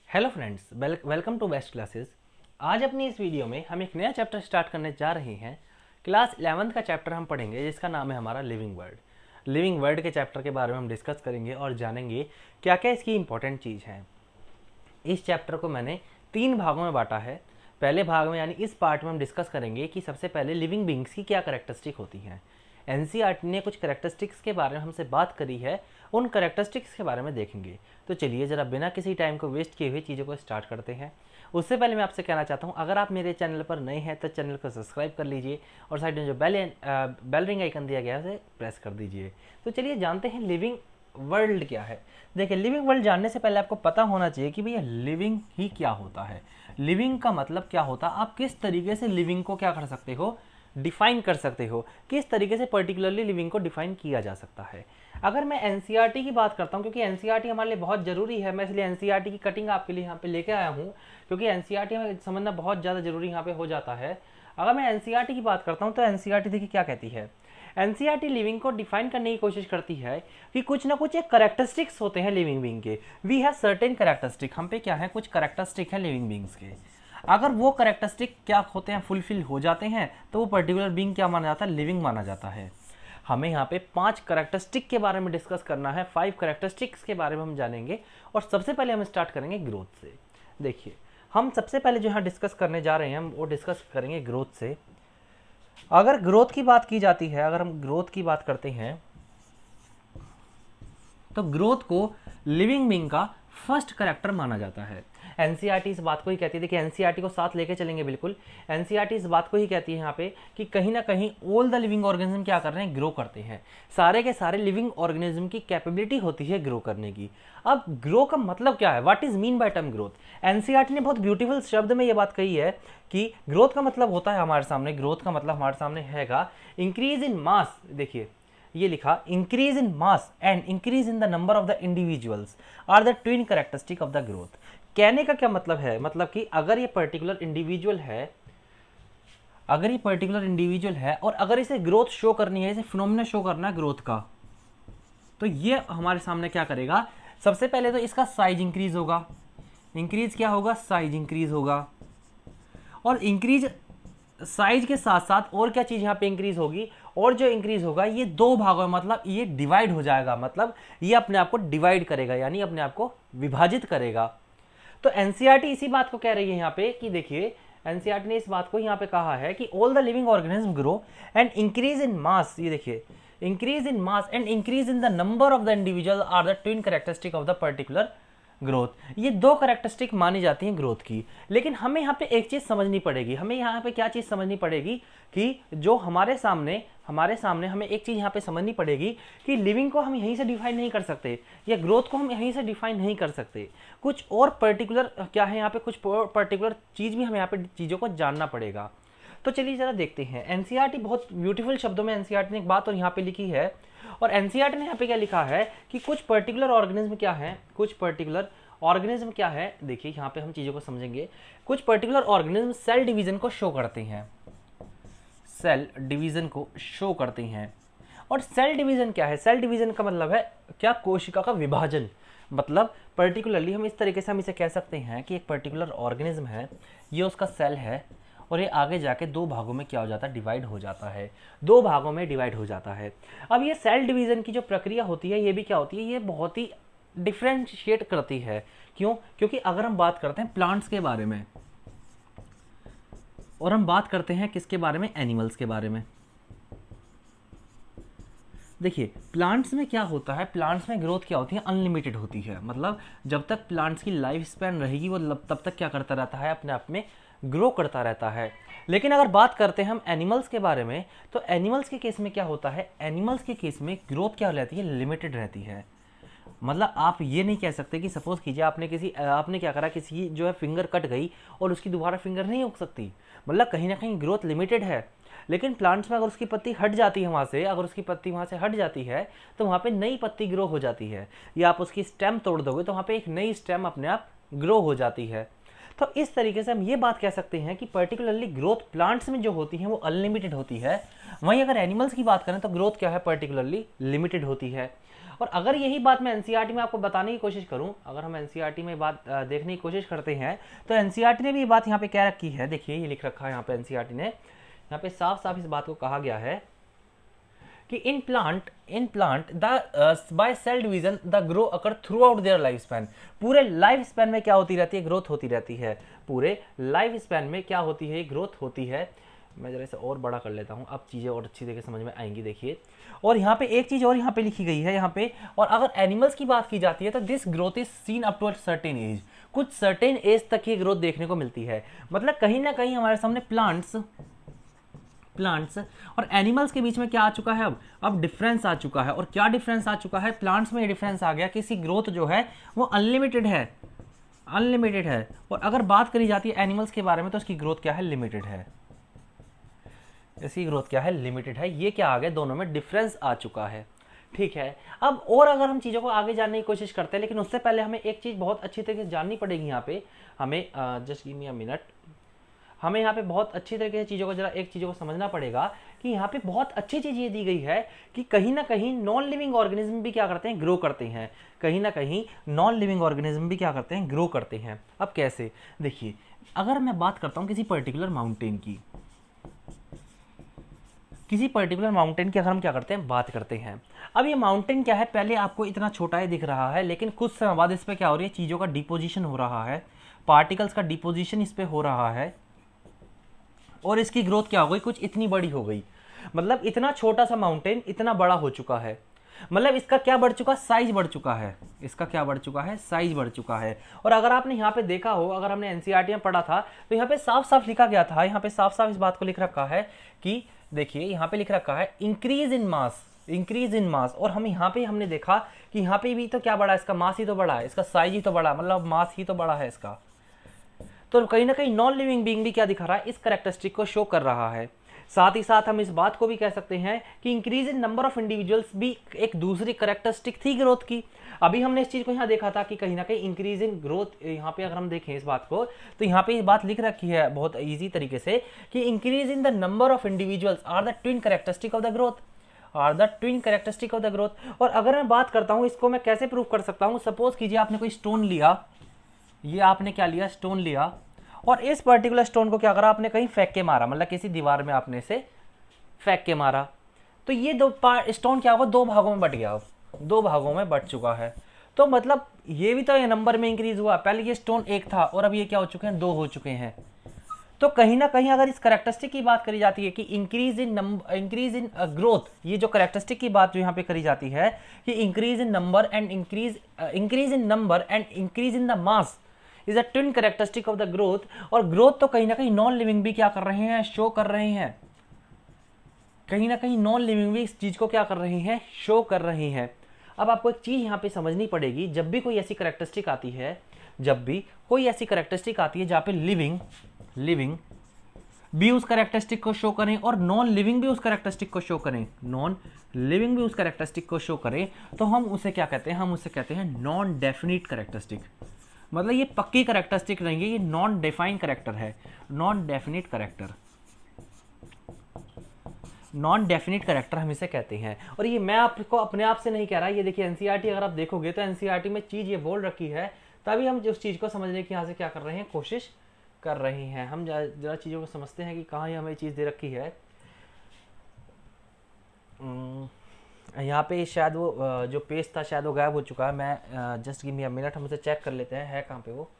Hello friends, welcome to best classes. आज अपनी इस वीडियो में हम एक नया चैप्टर स्टार्ट करने जा रहे हैं। क्लास 11th का चैप्टर हम पढ़ेंगे जिसका नाम है हमारा लिविंग वर्ड। लिविंग वर्ड के चैप्टर के बारे में हम डिस्कस करेंगे और जानेंगे क्या क्या इसकी इंपॉर्टेंट चीज़ है। इस चैप्टर को मैंने 3 भागों में बांटा है। पहले भाग में यानी इस पार्ट में हम डिस्कस करेंगे कि सबसे पहले लिविंग बींग्स की क्या करेक्टरिस्टिक होती हैं। एनसीईआरटी ने कुछ करेक्टरिस्टिक्स के बारे में हमसे बात करी है, उन करेक्टरिस्टिक्स के बारे में देखेंगे। तो चलिए ज़रा बिना किसी टाइम को वेस्ट किए हुए चीज़ों को स्टार्ट करते हैं। उससे पहले मैं आपसे कहना चाहता हूँ, अगर आप मेरे चैनल पर नए हैं तो चैनल को सब्सक्राइब कर लीजिए और साइड में जो बेल रिंग आइकन दिया गया है उसे प्रेस कर दीजिए। तो चलिए जानते हैं लिविंग वर्ल्ड क्या है। देखिए, लिविंग वर्ल्ड जानने से पहले आपको पता होना चाहिए कि भैया लिविंग ही क्या होता है। लिविंग का मतलब क्या होता है, आप किस तरीके से लिविंग को क्या कर सकते हो, डिफाइन कर सकते हो, किस तरीके से पर्टिकुलरली लिविंग को डिफाइन किया जा सकता है। अगर मैं एनसीईआरटी की बात करता हूँ, क्योंकि एनसीईआरटी हमारे लिए बहुत ज़रूरी है, मैं इसलिए एनसीईआरटी की कटिंग आपके लिए यहाँ पे लेके आया हूँ, क्योंकि एनसीईआरटी हमें समझना बहुत ज़्यादा ज़रूरी यहाँ पे हो जाता है। अगर मैं एनसीईआरटी की बात करता हूँ तो एनसीईआरटी देखिए क्या कहती है। एनसीईआरटी लिविंग को डिफाइन करने की कोशिश करती है कि कुछ ना कुछ एक करेक्टरिस्टिक्स होते हैं लिविंग बीइंग के। वी हैव सर्टेन करेक्टरिस्टिक, हम पे क्या है, कुछ करेक्टरिस्टिक है लिविंग बीइंग्स के। अगर वो करेक्टरिस्टिक क्या होते हैं, फुलफिल हो जाते हैं, तो वो पर्टिकुलर बीइंग क्या माना जाता है, लिविंग माना जाता है। हमें यहाँ पे 5 करेक्टरिस्टिक के बारे में डिस्कस करना है, 5 करेक्टरिस्टिक्स के बारे में हम जानेंगे। और सबसे पहले हम स्टार्ट करेंगे ग्रोथ से। देखिए, हम सबसे पहले जो यहाँ डिस्कस करने जा रहे हैं हम वो डिस्कस करेंगे ग्रोथ से। अगर ग्रोथ की बात की जाती है, अगर हम ग्रोथ की बात करते हैं तो ग्रोथ को लिविंग बीइंग का फर्स्ट करेक्टर माना जाता है। एनसीईआरटी इस बात को ही कहती है, देखिए एनसीईआरटी को साथ लेके चलेंगे बिल्कुल। एनसीईआरटी इस बात को ही कहती है यहाँ पे कि कहीं ना कहीं ऑल द लिविंग ऑर्गेनिज्म क्या कर रहे हैं, ग्रो करते हैं। सारे के सारे लिविंग ऑर्गेनिज्म की कैपेबिलिटी होती है ग्रो करने की। अब ग्रो का मतलब क्या है, what is mean by term growth. NCERT ने बहुत ब्यूटीफुल शब्द में ये बात कही है कि ग्रोथ का मतलब होता है हमारे सामने, ग्रोथ का मतलब हमारे सामने हैगा इंक्रीज इन मास। देखिए ये लिखा, increase in mass and increase in the number of the individuals are the twin characteristic of the growth. कहने का क्या मतलब है, मतलब कि अगर ये पर्टिकुलर इंडिविजुअल है, अगर ये पर्टिकुलर इंडिविजुअल है और अगर इसे ग्रोथ शो करनी है, इसे फिनोमिना शो करना है ग्रोथ का, तो ये हमारे सामने क्या करेगा, सबसे पहले तो इसका साइज इंक्रीज होगा। इंक्रीज क्या होगा, साइज इंक्रीज होगा। और इंक्रीज साइज के साथ साथ और क्या चीज यहाँ पे इंक्रीज होगी, और जो इंक्रीज होगा ये 2 भागों में, मतलब ये डिवाइड हो जाएगा, मतलब ये अपने आप को डिवाइड करेगा, यानी अपने आप को विभाजित करेगा। तो एनसीईआरटी इसी बात को कह रही है यहाँ पे कि देखिए, एनसीईआरटी ने इस बात को यहाँ पे कहा है कि all the living organism grow and increase in mass. ये देखिए, increase in mass and increase in the number of the individual are the twin characteristic of the particular growth. ये 2 कैरेक्टरिस्टिक मानी जाती हैं ग्रोथ की। लेकिन हमें यहाँ पे एक चीज समझनी पड़ेगी, हमें यहाँ पे क्या चीज समझनी पड़ेगी कि जो हमारे सामने हमें एक चीज यहाँ पे समझनी पड़ेगी कि लिविंग को हम यहीं से डिफाइन नहीं कर सकते, या ग्रोथ को हम यहीं से डिफाइन नहीं कर सकते। कुछ और पर्टिकुलर क्या है यहाँ पे, कुछ पर्टिकुलर चीज भी हमें यहाँ पे चीजों को जानना पड़ेगा। तो चलिए जरा देखते हैं। एनसीईआरटी बहुत ब्यूटीफुल शब्दों में एनसीईआरटी ने एक बात और यहाँ पे लिखी है, और एनसीईआरटी ने यहाँ पे क्या लिखा है कि कुछ पर्टिकुलर ऑर्गेनिज्म क्या है, कुछ पर्टिकुलर ऑर्गेनिज्म क्या है। देखिए यहाँ पे हम चीजों को समझेंगे। कुछ पर्टिकुलर ऑर्गेनिज्म सेल डिवीजन को शो करते हैं, सेल डिवीजन को शो करते हैं। और सेल डिवीजन क्या है, सेल डिवीजन का मतलब है क्या, कोशिका का विभाजन। मतलब पर्टिकुलरली हम इस तरीके से हम इसे कह सकते हैं कि एक पर्टिकुलर ऑर्गेनिज्म है, ये उसका सेल है, और ये आगे जाके 2 भागों में क्या हो जाता है, डिवाइड हो जाता है, 2 भागों में डिवाइड हो जाता है। अब ये सेल डिवीजन की जो प्रक्रिया होती है, ये भी क्या होती है, ये बहुत ही डिफ्रेंशिएट करती है। क्यों, क्योंकि अगर हम बात करते हैं प्लांट्स के बारे में, और हम बात करते हैं किसके बारे में, एनिमल्स के बारे में। देखिए प्लांट्स में क्या होता है, प्लांट्स में ग्रोथ क्या होती है, अनलिमिटेड होती है। मतलब जब तक प्लांट्स की लाइफ स्पैन रहेगी वो तब तक क्या करता रहता है, अपने आप में ग्रो करता रहता है। लेकिन अगर बात करते हैं हम एनिमल्स के बारे में, तो एनिमल्स के केस में क्या होता है, एनिमल्स के केस में ग्रोथ क्या रहती है, लिमिटेड रहती है। मतलब आप ये नहीं कह सकते कि सपोज कीजिए आपने क्या करा, किसी जो है फिंगर कट गई और उसकी दोबारा फिंगर नहीं उग सकती, मतलब कहीं ना कहीं ग्रोथ लिमिटेड है। लेकिन प्लांट्स में अगर उसकी पत्ती हट जाती है वहाँ से, अगर उसकी पत्ती वहाँ से हट जाती है तो वहाँ पे नई पत्ती ग्रो हो जाती है, या आप उसकी स्टेम तोड़ दोगे तो वहाँ पे एक नई स्टेम अपने आप ग्रो हो जाती है। तो इस तरीके से हम ये बात कह सकते हैं कि पर्टिकुलरली ग्रोथ प्लांट्स में जो होती है वो अनलिमिटेड होती है। वहीं अगर एनिमल्स की बात करें तो ग्रोथ क्या है, पर्टिकुलरली लिमिटेड होती है। और अगर यही बात मैं एनसीईआरटी में आपको बताने की कोशिश करूं, अगर हम एनसीईआरटी में बात देखने की कोशिश करते हैं तो एनसीईआरटी ने भी ये बात यहाँ पे क्या रखी है, देखिए ये लिख रखा है यहाँ पे एनसीईआरटी ने, यहाँ पे साफ साफ इस बात को कहा गया है कि in plant the by cell division the grow occur throughout their life span. पूरे लाइफ स्पैन में क्या होती रहती है, ग्रोथ होती रहती है। पूरे लाइफ स्पैन में क्या होती है, ग्रोथ होती है। मैं जरा इसे और बड़ा कर लेता हूँ, अब चीज़ें और अच्छी तरीके समझ में आएंगी। देखिए, और यहाँ पे एक चीज़ और यहाँ पे लिखी गई है यहाँ पे, और अगर एनिमल्स की बात की जाती है तो this growth is seen up to a certain age, कुछ सर्टेन एज तक ये ग्रोथ देखने को मिलती है। मतलब कहीं ना कहीं हमारे सामने प्लांट्स और एनिमल्स के बीच में क्या आ चुका है, अब डिफरेंस आ चुका है। और क्या डिफरेंस आ चुका है, प्लांट्स में डिफरेंस आ गया कि इसकी ग्रोथ जो है वो अनलिमिटेड है, और अगर बात करी जाती है एनिमल्स के बारे में तो इसकी ग्रोथ क्या है, लिमिटेड है। इसकी ग्रोथ क्या है, लिमिटेड है। ये क्या आ गया, दोनों में डिफरेंस आ चुका है। ठीक है, अब और अगर हम चीज़ों को आगे जानने की कोशिश करते हैं, लेकिन उससे पहले हमें एक चीज़ बहुत अच्छी तरीके से जाननी पड़ेगी। यहाँ पे हमें just give me a minute, हमें यहाँ पे बहुत अच्छी तरीके से चीज़ों को जरा एक चीज़ों को समझना पड़ेगा कि यहाँ पे बहुत अच्छी चीज़ ये दी गई है कि कहीं ना कहीं नॉन लिविंग ऑर्गेनिज्म भी क्या करते हैं, ग्रो करते हैं। कहीं ना कहीं नॉन लिविंग ऑर्गेनिज्म भी क्या करते हैं, ग्रो करते हैं। अब कैसे, देखिए अगर मैं बात करता हूँ किसी पर्टिकुलर माउंटेन की, अगर हम क्या करते हैं, बात करते हैं। अब ये माउंटेन क्या है, पहले आपको इतना छोटा ही दिख रहा है, लेकिन कुछ समय बाद इस पर क्या हो रही है, चीज़ों का डिपोजिशन हो रहा है, पार्टिकल्स का डिपोजिशन इस पर हो रहा है, और इसकी ग्रोथ क्या हो गई, कुछ इतनी बड़ी हो गई। मतलब इतना छोटा सा माउंटेन इतना बड़ा हो चुका है। मतलब इसका क्या बढ़ चुका, साइज बढ़ चुका है। इसका क्या बढ़ चुका है, साइज बढ़ चुका है। और अगर आपने यहाँ पे देखा हो, अगर हमने एनसीईआरटी में पढ़ा था तो यहाँ पे साफ साफ लिखा गया था, यहाँ पे साफ साफ इस बात को लिख रखा है कि देखिए यहाँ पे लिख रखा है इंक्रीज इन मास। और हम यहाँ पे हमने देखा कि यहाँ पे भी तो क्या बड़ा है, इसका मास ही तो बड़ा है, इसका साइज ही तो बड़ा, मतलब मास ही तो बड़ा है इसका। तो कहीं ना कहीं नॉन लिविंग बीइंग भी क्या दिखा रहा है, इस कैरेक्टरिस्टिक को शो कर रहा है। साथ ही साथ हम इस बात को भी कह सकते हैं कि increase in number of individuals भी एक दूसरी कैरेक्टरिस्टिक थी ग्रोथ की। अभी हमने इस चीज को यहाँ देखा था कि कहीं ना कहीं इंक्रीज इन ग्रोथ, यहाँ पे अगर हम देखें इस बात को तो यहाँ पे ये बात लिख रखी है बहुत ईजी तरीके से कि increase in the number of individuals are the twin characteristic of the growth. और अगर मैं बात करता हूँ इसको मैं कैसे प्रूव कर सकता हूँ, सपोज कीजिए आपने कोई स्टोन लिया, ये आपने क्या लिया, स्टोन लिया, और इस पर्टिकुलर स्टोन को क्या करा, आपने कहीं फेंक के मारा, मतलब किसी दीवार में आपने से फेंक के मारा, तो ये स्टोन क्या होगा, दो भागों में बट गया, दो भागों में बट चुका है। तो मतलब ये भी तो ये नंबर में इंक्रीज हुआ, पहले ये स्टोन एक था और अब ये क्या हो चुके हैं, दो हो चुके हैं। तो कहीं ना कहीं अगर इस कैरेक्टरिस्टिक की बात करी जाती है कि इंक्रीज इन ग्रोथ, ये जो कैरेक्टरिस्टिक की बात जो यहाँ पे करी जाती है कि increase in number and increase in the mass is a twin characteristic of the growth. और ग्रोथ तो कहीं ना कहीं नॉन लिविंग भी क्या कर रहे हैं, शो कर रहे हैं। कहीं ना कहीं नॉन लिविंग भी इस चीज को क्या कर रहे हैं, शो कर रहे हैं। अब आपको एक चीज यहाँ पे समझनी पड़ेगी, जब भी कोई ऐसी कैरेक्टरिस्टिक आती है, जहाँ पे लिविंग भी उस कैरेक्टरिस्टिक को शो करें और नॉन लिविंग भी उस कैरेक्टरिस्टिक को शो करें, तो हम उसे क्या कहते हैं, नॉन डेफिनिट कैरेक्टरिस्टिक। मतलब ये पक्की कैरेक्टरिस्टिक नहीं है, ये नॉन डिफाइंड कैरेक्टर है, नॉन डेफिनिट कैरेक्टर हम इसे कहते हैं। और ये मैं आपको अपने आप से नहीं कह रहा, ये देखिए एनसीईआरटी अगर आप देखोगे तो एनसीईआरटी में चीज ये बोल रखी है, तभी हम उस चीज को समझने की यहाँ से क्या कर रहे हैं, कोशिश कर रहे हैं। हम जरा चीजों को समझते हैं कि कहाँ हमें चीज दे रखी है। यहाँ पे शायद वो जो पेज था शायद वो गायब हो चुका है। मैं just give me a minute, हम उसे चेक कर लेते हैं, है कहाँ पे वो,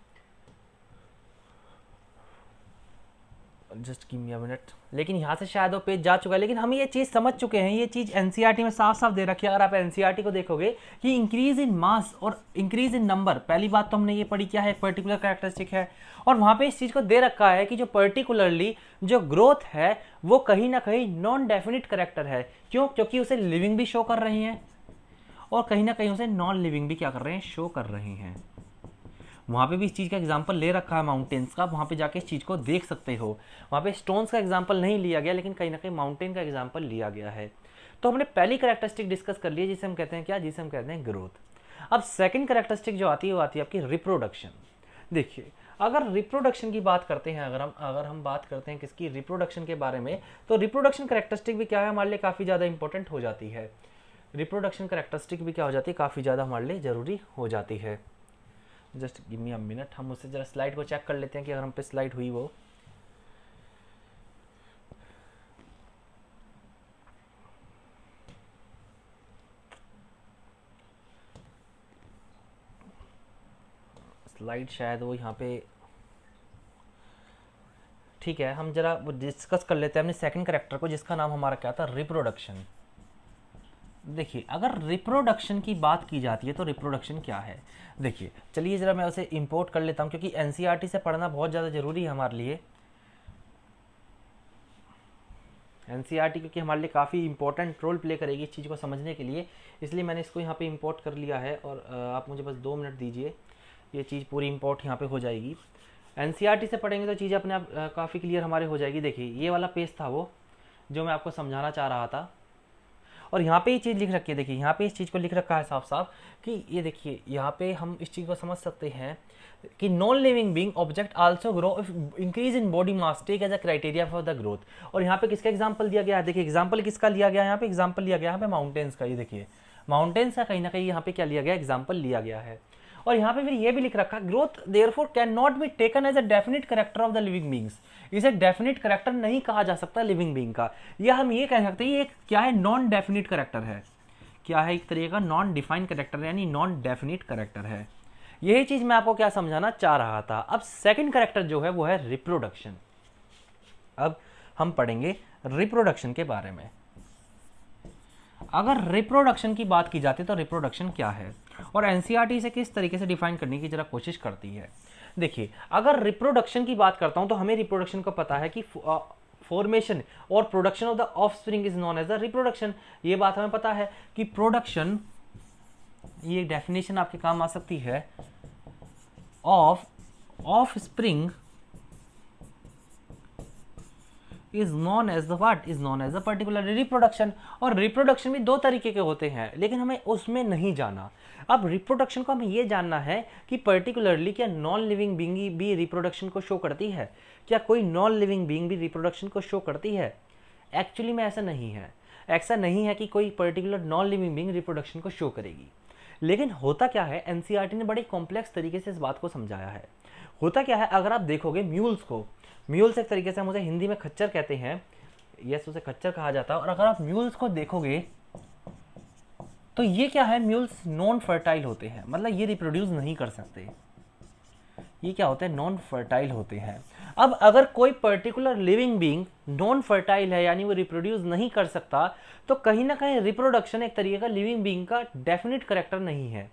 just give me a minute. लेकिन यहाँ से शायद वो पेज जा चुका है, लेकिन हम ये चीज़ समझ चुके हैं, ये चीज़ एनसीईआरटी में साफ साफ दे रखी है। अगर आप एनसीईआरटी को देखोगे कि इंक्रीज इन मास और इंक्रीज इन नंबर, पहली बात तो हमने ये पढ़ी क्या है, पर्टिकुलर कैरेक्टरिस्टिक है, और वहाँ पे इस चीज़ को दे रखा है कि जो पर्टिकुलरली जो ग्रोथ है वो कहीं ना कहीं नॉन डेफिनिट कैरेक्टर है। क्यों, क्योंकि उसे लिविंग भी शो कर रही हैं और कहीं ना कहीं उसे नॉन लिविंग भी क्या कर रहे हैं, शो कर रहे हैं। वहाँ पे भी इस चीज़ का एग्जाम्पल ले रखा है माउंटेन्स का, वहाँ पे जाके इस चीज़ को देख सकते हो। वहाँ पे स्टोन्स का एग्जाम्पल नहीं लिया गया, लेकिन कहीं ना कहीं माउंटेन का एग्जाम्पल लिया गया है। तो हमने पहली कैरेक्टरिस्टिक डिस्कस कर ली जिसे हम कहते हैं क्या, जिसे हम कहते हैं ग्रोथ। अब सेकंड कैरेक्टरिस्टिक जो आती है वो आती है आपकी रिप्रोडक्शन। देखिए अगर रिप्रोडक्शन की बात करते हैं, अगर हम बात करते हैं किसकी, रिप्रोडक्शन के बारे में, तो रिप्रोडक्शन कैरेक्टरिस्टिक भी क्या है, हमारे लिए काफ़ी ज़्यादा इंपॉर्टेंट हो जाती है। रिप्रोडक्शन करेक्टरिस्टिक भी क्या हो जाती है, काफ़ी ज़्यादा हमारे लिए ज़रूरी हो जाती है। Just give me a minute, हम उससे ज़रा स्लाइड को चेक कर लेते हैं कि अगर हम पे स्लाइड हुई वो। स्लाइड शायद वो यहाँ पे, ठीक है, हम जरा वो डिस्कस कर लेते हैं अपने सेकंड कैरेक्टर को, जिसका नाम हमारा क्या था, रिप्रोडक्शन। देखिए अगर रिप्रोडक्शन की बात की जाती है तो रिप्रोडक्शन क्या है, देखिए चलिए ज़रा मैं उसे इंपोर्ट कर लेता हूँ, क्योंकि एनसीईआरटी से पढ़ना बहुत ज़्यादा ज़रूरी है हमारे लिए। एनसीईआरटी क्योंकि हमारे लिए काफ़ी इंपॉर्टेंट रोल प्ले करेगी इस चीज़ को समझने के लिए, इसलिए मैंने इसको यहाँ पे इंपोर्ट कर लिया है। और आप मुझे बस 2 मिनट दीजिए, ये चीज़ पूरी इंपोर्ट यहाँ पे हो जाएगी। एनसीईआरटी से पढ़ेंगे तो चीज़ें अपने आप काफ़ी क्लियर हमारे हो जाएगी। देखिए ये वाला पेज था वो जो मैं आपको समझाना चाह रहा था, और यहाँ पे ये चीज़ लिख रखी है, देखिए यहाँ पे इस चीज़ को लिख रखा है साफ साफ कि ये देखिए यहाँ पे हम इस चीज़ को समझ सकते हैं कि non living being object also grow if increase in body mass take as a criteria for the growth. और यहाँ पे किसका एग्जांपल दिया गया है, देखिए एग्जांपल किसका लिया गया है, यहाँ पे एग्जांपल लिया गया है यहाँ पे माउंटेन्स का। ये देखिए माउंटेन्स का कहीं ना कहीं यहाँ पे क्या लिया गया, एग्जाम्पल लिया गया है। और यहाँ पे फिर ये भी लिख रखा, growth therefore can not be taken as a definite character of the living beings. इसे डेफिनेट कैरेक्टर नहीं कहा जा सकता लिविंग बींग का, या हम ये कह सकते हैं ये क्या है, नॉन डेफिनेट कैरेक्टर है। क्या है, एक तरीके का नॉन डिफाइंड कैरेक्टर यानी नॉन डेफिनेट कैरेक्टर है। यही चीज मैं आपको क्या समझाना चाह रहा था। अब सेकंड कैरेक्टर जो है वो है रिप्रोडक्शन। अब हम पढ़ेंगे रिप्रोडक्शन के बारे में। अगर रिप्रोडक्शन की बात की जाती है तो रिप्रोडक्शन क्या है और एनसीईआरटी से किस तरीके से डिफाइन करने की जरा कोशिश करती है। देखिए अगर रिप्रोडक्शन की बात करता हूं तो हमें रिप्रोडक्शन को पता है कि फॉर्मेशन और production of the offspring is known as the reproduction. ये बात हमें पता है कि प्रोडक्शन, ये डेफिनेशन आपके काम आ सकती है, of offspring is known as the what, is known as the particular reproduction. और रिप्रोडक्शन भी 2 तरीके के होते हैं लेकिन हमें उसमें नहीं जाना। अब रिप्रोडक्शन को हमें यह जानना है कि पर्टिकुलरली क्या नॉन लिविंग बीइंग भी रिप्रोडक्शन को शो करती है, क्या कोई नॉन लिविंग बीइंग भी रिप्रोडक्शन को शो करती है। एक्चुअली में ऐसा नहीं है, ऐसा नहीं है कि कोई particular non living being reproduction को शो करेगी। लेकिन होता क्या है, एनसीईआरटी ने बड़े कॉम्प्लेक्स तरीके से इस बात को समझाया है। होता क्या है, अगर आप देखोगे म्यूल्स को, म्यूल्स एक तरीके से हम उसे हिंदी में खच्चर कहते हैं, यस उसे खच्चर कहा जाता है। और अगर आप म्यूल्स को देखोगे तो ये क्या है, म्यूल्स नॉन फर्टाइल होते हैं, मतलब ये रिप्रोड्यूस नहीं कर सकते। ये क्या होते हैं, नॉन फर्टाइल होते हैं। अब अगर कोई particular living being non fertile है यानी वो रिप्रोड्यूस नहीं कर सकता, तो कहीं ना कहीं रिप्रोडक्शन एक तरीके का लिविंग बीइंग का डेफिनेट कैरेक्टर नहीं है।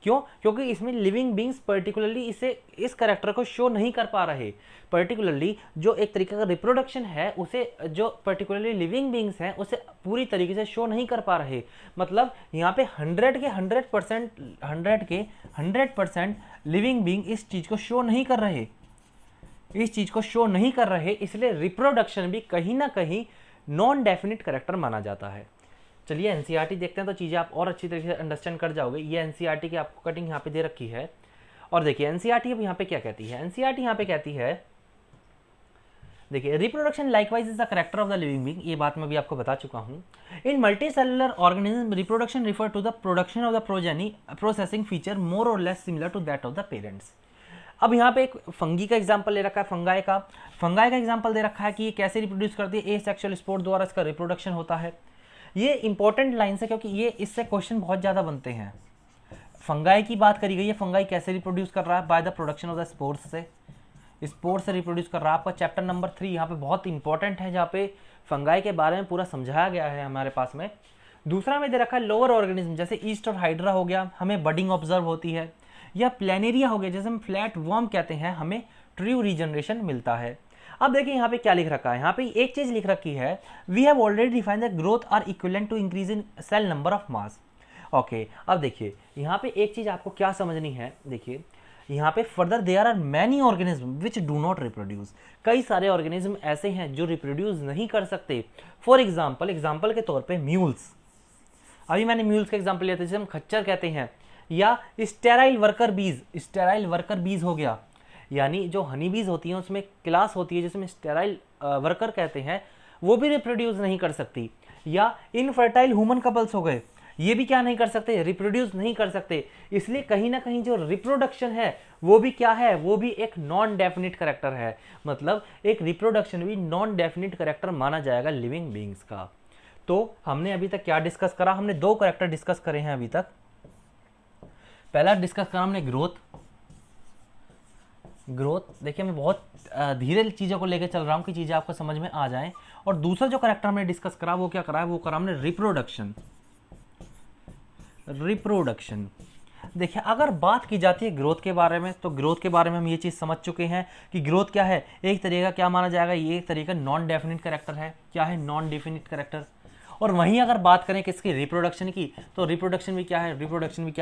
क्यों, क्योंकि इसमें लिविंग बींग्स पर्टिकुलरली इसे इस कैरेक्टर को शो नहीं कर पा रहे। पर्टिकुलरली जो एक तरीके का रिप्रोडक्शन है उसे जो पर्टिकुलरली लिविंग बींग्स हैं उसे पूरी तरीके से शो नहीं कर पा रहे। मतलब यहाँ पे 100% लिविंग बींग इस चीज को शो नहीं कर रहे, इस चीज को शो नहीं कर रहे, इसलिए रिप्रोडक्शन भी कहीं ना कहीं नॉन डेफिनेट कैरेक्टर माना जाता है। चलिए एनसीईआरटी देखते हैं तो चीज़ें आप और अच्छी तरीके से अंडरस्टैंड कर जाओगे। ये एनसीईआरटी की आपको कटिंग यहाँ पे दे रखी है और देखिए एनसीईआरटी अब यहाँ पे क्या कहती है। एनसीईआरटी यहाँ पे कहती है, देखिए reproduction likewise is the character of the living being, ये बात मैं भी आपको बता चुका हूँ। In multi cellular organism reproduction refer to the production of the progeny processing feature more or less similar to that of the parents. अब यहाँ पे एक फंगी का एग्जाम्पल ले रखा है, फंगाई का एग्जाम्पल दे रखा है कि ये कैसे रिप्रोड्यूस करती है, एसेक्सुअल स्पोर द्वारा इसका रिप्रोडक्शन होता है। ये इंपॉर्टेंट लाइन्स है क्योंकि ये इससे क्वेश्चन बहुत ज़्यादा बनते हैं। फंगाई की बात करी गई है, फंगाई कैसे रिप्रोड्यूस कर रहा है, by the production of the spores से, स्पोर्स से रिप्रोड्यूस कर रहा है। आपका चैप्टर नंबर 3 यहाँ पे बहुत इंपॉर्टेंट है, जहाँ पे फंगाई के बारे में पूरा समझाया गया है हमारे पास में। दूसरा में दे रखा है लोअर ऑर्गेनिज्म, जैसे ईस्ट और हाइड्रा हो गया, हमें बडिंग ऑब्जर्व होती है, या प्लेनेरिया हो गया जैसे हम फ्लैट वर्म कहते हैं, हमें ट्रू रीजनरेशन मिलता है। अब देखिए यहाँ पे क्या लिख रखा है, यहाँ पे एक चीज लिख रखी है, we have already defined the growth are equivalent to increase in cell number of mass. Okay, अब देखिए यहाँ पे एक चीज आपको क्या समझनी है। देखिए यहाँ पे further there are many organism which do not reproduce, कई सारे ऑर्गेनिज्म ऐसे हैं जो रिप्रोड्यूस नहीं कर सकते। फॉर एग्जाम्पल के तौर पर म्यूल्स, अभी मैंने म्यूल्स का एग्जाम्पल लिया था जिसे हम खच्चर कहते हैं, या स्टेराइल वर्कर बीज हो गया, यानी जो हनी बीज होती हैं उसमें क्लास होती है जिसमें स्टेराइल वर्कर कहते हैं, वो भी रिप्रोड्यूस नहीं कर सकती। या इनफर्टाइल ह्यूमन कपल्स हो गए, ये भी क्या नहीं कर सकते, रिप्रोड्यूस नहीं कर सकते। इसलिए कहीं ना कहीं जो रिप्रोडक्शन है वो भी क्या है, वो भी एक नॉन डेफिनिट करेक्टर है। मतलब एक रिप्रोडक्शन भी नॉन डेफिनिट करेक्टर माना जाएगा लिविंग बींग्स का। तो हमने अभी तक क्या डिस्कस करा, हमने दो करेक्टर डिस्कस करे हैं अभी तक। पहला डिस्कस करा हमने ग्रोथ। देखिए मैं बहुत धीरे चीज़ों को लेकर चल रहा हूँ कि चीज़ें आपको समझ में आ जाएं। और दूसरा जो करेक्टर हमने डिस्कस करा वो क्या करा है, वो करा हमने रिप्रोडक्शन। देखिए अगर बात की जाती है ग्रोथ के बारे में, तो ग्रोथ के बारे में हम ये चीज़ समझ चुके हैं कि ग्रोथ क्या है, एक तरीका क्या माना जाएगा, ये एक तरीका नॉन डेफिनिट करेक्टर है। क्या है, नॉन डेफिनिट करेक्टर। और वहीं अगर बात करें किसकी, रिप्रोडक्शन की, तो रिप्रोडक्शन भी क्या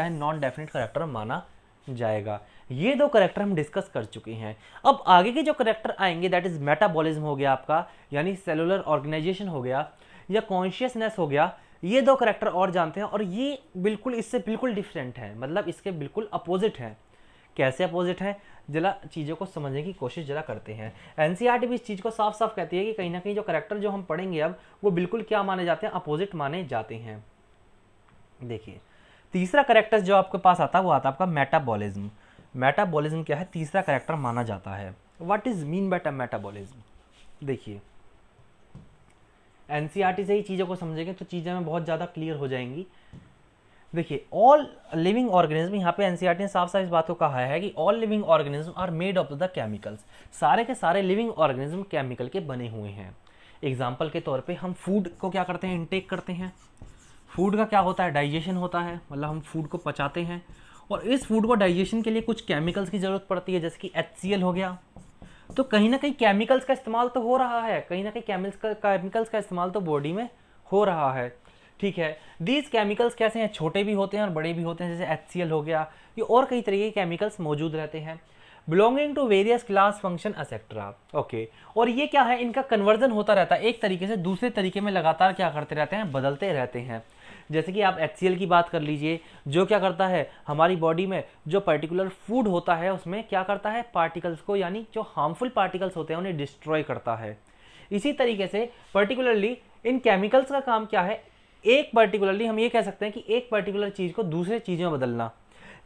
है, नॉन डेफिनिट करेक्टर माना जाएगा। ये दो करेक्टर हम डिस्कस कर चुके हैं। अब आगे के जो करेक्टर आएंगे दैट इज मेटाबॉलिज्म हो गया आपका, यानी सेलुलर ऑर्गेनाइजेशन हो गया, या कॉन्शियसनेस हो गया। ये दो करेक्टर और जानते हैं, और ये बिल्कुल इससे बिल्कुल डिफरेंट है, मतलब इसके बिल्कुल अपोजिट है। कैसे अपोजिट है, जरा चीज़ों को समझने की कोशिश जरा करते हैं। एनसीईआरटी भी इस चीज़ को साफ साफ कहती है कि कहीं ना कहीं जो करेक्टर जो हम पढ़ेंगे अब, वो बिल्कुल क्या माने जाते हैं, अपोजिट माने जाते हैं। देखिए तीसरा करेक्टर जो आपके पास आता है वो आता है आपका मेटाबॉलिज्म। मेटाबॉलिज्म क्या है, तीसरा करेक्टर माना जाता है। What is mean by metabolism. देखिए एनसीईआरटी से ही चीज़ों को समझेंगे तो चीज़ें में बहुत ज़्यादा क्लियर हो जाएंगी। देखिए ऑल लिविंग ऑर्गेनिज्म, यहाँ पे एनसीईआरटी ने साफ साफ इस बात को कहा है कि all living organism are made of the chemicals. सारे के सारे लिविंग ऑर्गेनिज्म केमिकल के बने हुए हैं। एग्जाम्पल के तौर पे हम फूड को क्या करते हैं, इनटेक करते हैं। फूड का क्या होता है, डाइजेशन होता है, मतलब हम फूड को पचाते हैं, और इस फूड को डाइजेशन के लिए कुछ केमिकल्स की ज़रूरत पड़ती है, जैसे कि HCl हो गया। तो कहीं ना कहीं केमिकल्स का इस्तेमाल तो हो रहा है, कहीं ना कहीं केमिकल्स का इस्तेमाल तो बॉडी में हो रहा है। ठीक है, दीज केमिकल्स कैसे हैं, छोटे भी होते हैं और बड़े भी होते हैं, जैसे HCl हो गया, ये और कई तरह के केमिकल्स मौजूद रहते हैं, belonging to various class function etcetera. Okay, और ये क्या है, इनका कन्वर्जन होता रहता है, एक तरीके से दूसरे तरीके में लगातार क्या करते रहते हैं, बदलते रहते हैं। जैसे कि आप HCl की बात कर लीजिए, जो क्या करता है, हमारी बॉडी में जो पर्टिकुलर फूड होता है उसमें क्या करता है, पार्टिकल्स को, यानी जो हार्मफुल पार्टिकल्स होते हैं उन्हें डिस्ट्रॉय करता है। इसी तरीके से पर्टिकुलरली इन केमिकल्स का काम क्या है, एक पर्टिकुलरली हम ये कह सकते हैं कि एक पर्टिकुलर चीज़ को दूसरे चीज़ में बदलना।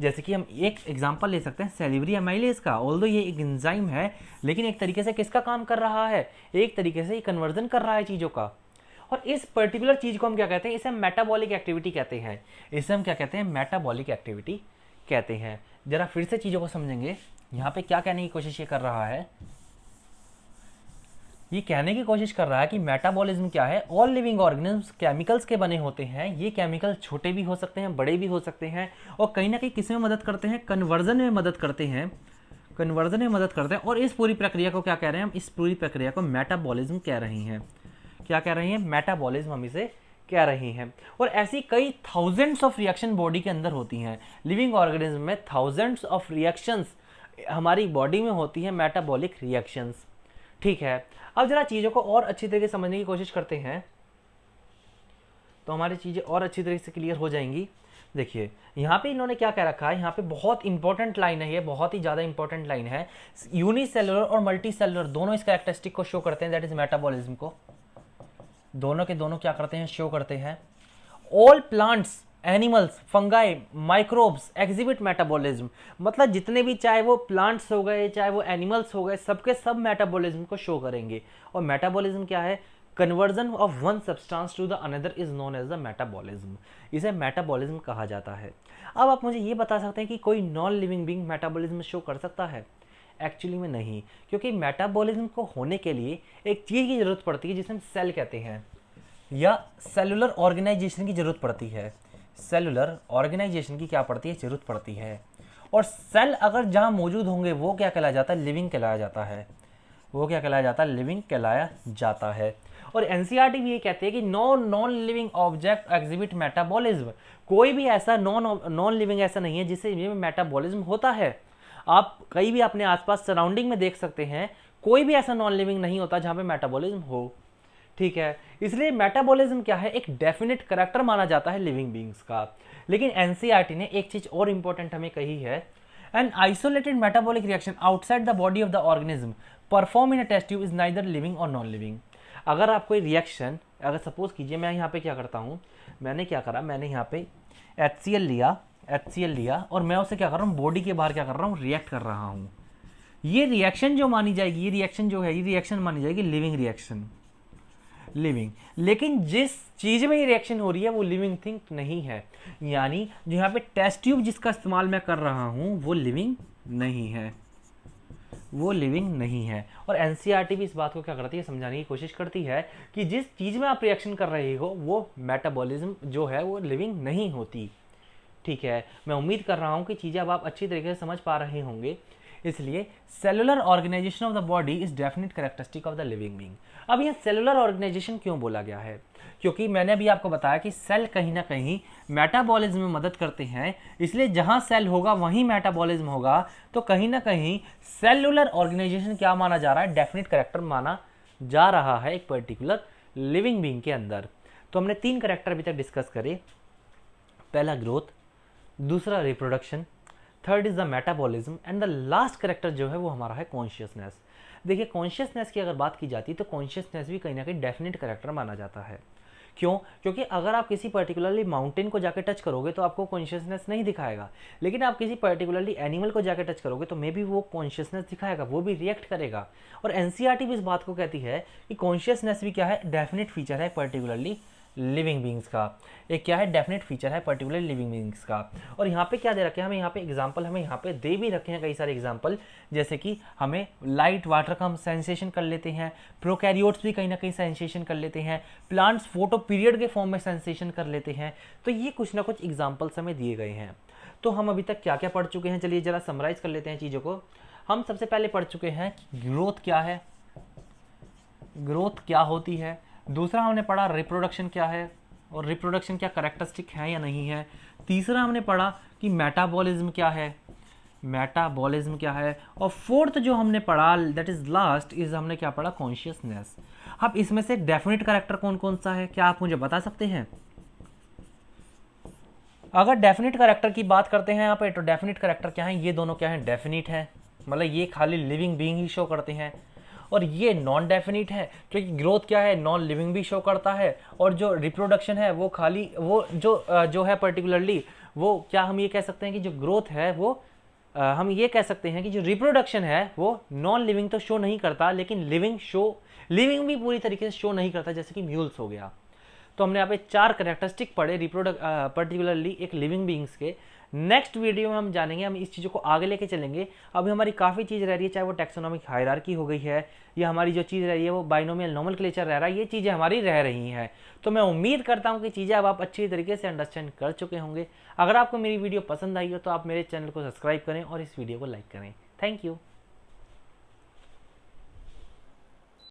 जैसे कि हम एक एग्जांपल ले सकते हैं सैलिवरी एमाइलेज का। ऑल्दो ये एक एंजाइम है, लेकिन एक तरीके से किसका काम कर रहा है, एक तरीके से ये कन्वर्जन कर रहा है चीज़ों का। और इस पर्टिकुलर चीज़ को हम क्या कहते हैं, इसे हम मेटाबॉलिक एक्टिविटी कहते हैं। इसे हम क्या कहते हैं, मेटाबॉलिक एक्टिविटी कहते हैं। जरा फिर से चीज़ों को समझेंगे। यहाँ पे क्या कहने की कोशिश ये कर रहा है, ये कहने की कोशिश कर रहा है कि मेटाबॉलिज्म क्या है, ऑल लिविंग ऑर्गेनिज्म्स केमिकल्स के बने होते हैं। ये केमिकल छोटे भी हो सकते हैं, बड़े भी हो सकते हैं, और कहीं ना कहीं किस में मदद करते हैं, कन्वर्जन में मदद करते हैं, कन्वर्जन में मदद करते हैं। और इस पूरी प्रक्रिया को क्या कह रहे हैं हम, इस पूरी प्रक्रिया को मेटाबॉलिज्म कह रहे हैं। क्या कह रहे हैं, मेटाबॉलिज्म हम इसे कह रहे हैं। और ऐसी कई थाउजेंड्स ऑफ रिएक्शन बॉडी के अंदर होती हैं। लिविंग ऑर्गेनिज्म में थाउजेंड्स ऑफ रिएक्शंस हमारी बॉडी में होती हैं, मेटाबॉलिक रिएक्शंस। ठीक है, अब जरा चीज़ों को और अच्छी तरीके से समझने की कोशिश करते हैं तो हमारी चीज़ें और अच्छी तरीके से क्लियर हो जाएंगी। देखिए यहाँ पे इन्होंने क्या कह रखा है, यहाँ पे बहुत इंपॉर्टेंट लाइन है, ये बहुत ही ज़्यादा इंपॉर्टेंट लाइन है। यूनिसेलुलर और मल्टी सेलुलर दोनों इस कैरेक्टरिस्टिक को शो करते हैं, दैट इज मेटाबॉलिज्म को। दोनों के दोनों क्या करते हैं, शो करते हैं। All plants, animals, fungi, microbes exhibit metabolism. मतलब जितने भी, चाहे वो प्लांट्स हो गए, चाहे वो एनिमल्स हो गए, सबके सब मेटाबॉलिज्म को शो करेंगे। और मेटाबॉलिज्म क्या है, conversion of one substance to the another is known as the metabolism. इसे मेटाबॉलिज्म कहा जाता है। अब आप मुझे ये बता सकते हैं कि कोई non living being metabolism show कर सकता है? एक्चुअली में नहीं, क्योंकि मेटाबॉलिज्म को होने के लिए एक चीज़ की जरूरत पड़ती है जिसे हम सेल कहते हैं, या सेलुलर ऑर्गेनाइजेशन की जरूरत पड़ती है। सेलुलर ऑर्गेनाइजेशन की क्या पड़ती है, जरूरत पड़ती है। और सेल अगर जहाँ मौजूद होंगे वो क्या कहलाया जाता है, लिविंग कहलाया जाता है। वो क्या कहलाया जाता है, लिविंग कहलाया जाता है। और एनसीईआरटी भी ये कहती है कि non living object exhibit metabolism. कोई भी ऐसा नॉन लिविंग ऐसा नहीं है जिससे मेटाबॉलिज्म होता है। आप कहीं भी अपने आसपास सराउंडिंग में देख सकते हैं, कोई भी ऐसा नॉन लिविंग नहीं होता जहाँ पे मेटाबॉलिज्म हो। ठीक है, इसलिए मेटाबॉलिज्म क्या है, एक डेफिनेट करैक्टर माना जाता है लिविंग बीइंग्स का। लेकिन एनसीईआरटी ने एक चीज और इंपॉर्टेंट हमें कही है, an isolated metabolic reaction outside the body of the organism perform in a test tube is neither living और नॉन लिविंग। अगर आप कोई रिएक्शन, अगर सपोज कीजिए मैं यहाँ पे क्या करता हूँ, मैंने क्या करा, मैंने यहाँ पे HCl लिया और मैं उसे क्या कर रहा हूँ, बॉडी के बाहर क्या कर रहा हूँ, रिएक्ट कर रहा हूँ। ये रिएक्शन जो मानी जाएगी, ये रिएक्शन जो है, ये रिएक्शन मानी जाएगी लिविंग रिएक्शन, लिविंग। लेकिन जिस चीज में ये रिएक्शन हो रही है वो लिविंग थिंग नहीं है, यानी जो यहाँ पे टेस्ट ट्यूब जिसका इस्तेमाल मैं कर रहा हूँ वो लिविंग नहीं है, वो लिविंग नहीं है। और एनसीईआरटी भी इस बात को क्या करती है, समझाने की कोशिश करती है कि जिस चीज में आप रिएक्शन कर रहे हो वो मेटाबॉलिज्म जो है वो लिविंग नहीं होती। ठीक है, मैं उम्मीद कर रहा हूँ कि चीज़ें अब आप अच्छी तरीके से समझ पा रहे होंगे। इसलिए cellular organisation of the body is definite characteristic of the living being. अब ये सेलुलर ऑर्गेनाइजेशन क्यों बोला गया है, क्योंकि मैंने अभी आपको बताया कि सेल कहीं ना कहीं मेटाबॉलिज्म में मदद करते हैं, इसलिए जहां सेल होगा वहीं मेटाबॉलिज्म होगा। तो कहीं ना कहीं सेलुलर ऑर्गेनाइजेशन क्या माना जा रहा है, डेफिनेट कैरेक्टर माना जा रहा है एक पर्टिकुलर लिविंग बीइंग के अंदर। तो हमने 3 कैरेक्टर अभी तक डिस्कस करे, पहला ग्रोथ, दूसरा reproduction, third is the metabolism and the last character जो है वो हमारा है कॉन्शियसनेस। देखिए कॉन्शियसनेस की अगर बात की जाती है तो कॉन्शियसनेस भी कहीं ना कहीं डेफिनेट कैरेक्टर माना जाता है। क्यों? क्योंकि अगर आप किसी पर्टिकुलरली माउंटेन को जाके टच करोगे तो आपको कॉन्शियसनेस नहीं दिखाएगा, लेकिन आप किसी पर्टिकुलरली एनिमल को जाके टच करोगे तो मे बी वो कॉन्शियसनेस दिखाएगा, वो भी रिएक्ट करेगा। और एनसीईआरटी भी इस बात को कहती है कि कॉन्शियसनेस भी क्या है, डेफिनेट फीचर है पर्टिकुलरली लिविंग बींग्स का। एक क्या है, डेफिनेट फीचर है पर्टिकुलर लिविंग बींग्स का। और यहाँ पे क्या दे रखे हैं, हमें यहाँ पे एग्जांपल हमें यहाँ पे दे भी रखे हैं कई सारे एग्जांपल, जैसे कि हमें लाइट वाटर का हम सेंसेशन कर लेते हैं, प्रोकैरियोट्स भी कहीं ना कहीं सेंसेशन कर लेते हैं, प्लांट्स फोटो पीरियड के फॉर्म में सेंसेशन कर लेते हैं। तो ये कुछ ना कुछ एग्जाम्पल्स हमें दिए गए हैं। तो हम अभी तक क्या क्या पढ़ चुके हैं, चलिए जरा समराइज कर लेते हैं चीज़ों को। हम सबसे पहले पढ़ चुके हैं ग्रोथ क्या है, ग्रोथ क्या होती है। दूसरा हमने पढ़ा रिप्रोडक्शन क्या है और रिप्रोडक्शन क्या कैरेक्टरिस्टिक है या नहीं है। तीसरा हमने पढ़ा कि मेटाबॉलिज्म क्या है, मेटाबॉलिज्म क्या है। और फोर्थ जो हमने पढ़ा, दैट इज लास्ट, इज हमने क्या पढ़ा, कॉन्शियसनेस। अब इसमें से डेफिनेट कैरेक्टर कौन कौन सा है, क्या आप मुझे बता सकते हैं? अगर डेफिनेट कैरेक्टर की बात करते हैं यहाँ पे, तो डेफिनेट कैरेक्टर क्या है, ये दोनों क्या है, डेफिनेट है, मतलब ये खाली लिविंग बीइंग ही शो करते हैं। और ये नॉन डेफिनिट है, क्योंकि ग्रोथ क्या है, नॉन लिविंग भी शो करता है। और जो रिप्रोडक्शन है वो खाली वो जो है पर्टिकुलरली वो क्या हम ये कह सकते हैं कि जो ग्रोथ है वो हम ये कह सकते हैं कि जो रिप्रोडक्शन है वो नॉन लिविंग तो शो नहीं करता, लेकिन लिविंग भी पूरी तरीके से शो नहीं करता, जैसे कि म्यूल्स हो गया। तो हमने यहाँ पे 4 कैरेक्टरिस्टिक पढ़े पर्टिकुलरली एक लिविंग बीइंग्स के। नेक्स्ट वीडियो में हम जानेंगे, हम इस चीज़ों को आगे लेके चलेंगे। अभी हमारी काफ़ी चीज़ रह रही है, चाहे वो टैक्सोनॉमिक हायरार्की हो गई है या हमारी जो चीज़ रह रही है वो बाइनोमियल नोमेनक्लेचर रह रहा है, ये चीज़ें हमारी रह रही हैं। तो मैं उम्मीद करता हूँ कि चीज़ें अब आप अच्छी तरीके से अंडरस्टैंड कर चुके होंगे। अगर आपको मेरी वीडियो पसंद आई हो तो आप मेरे चैनल को सब्सक्राइब करें और इस वीडियो को लाइक करें। Thank you.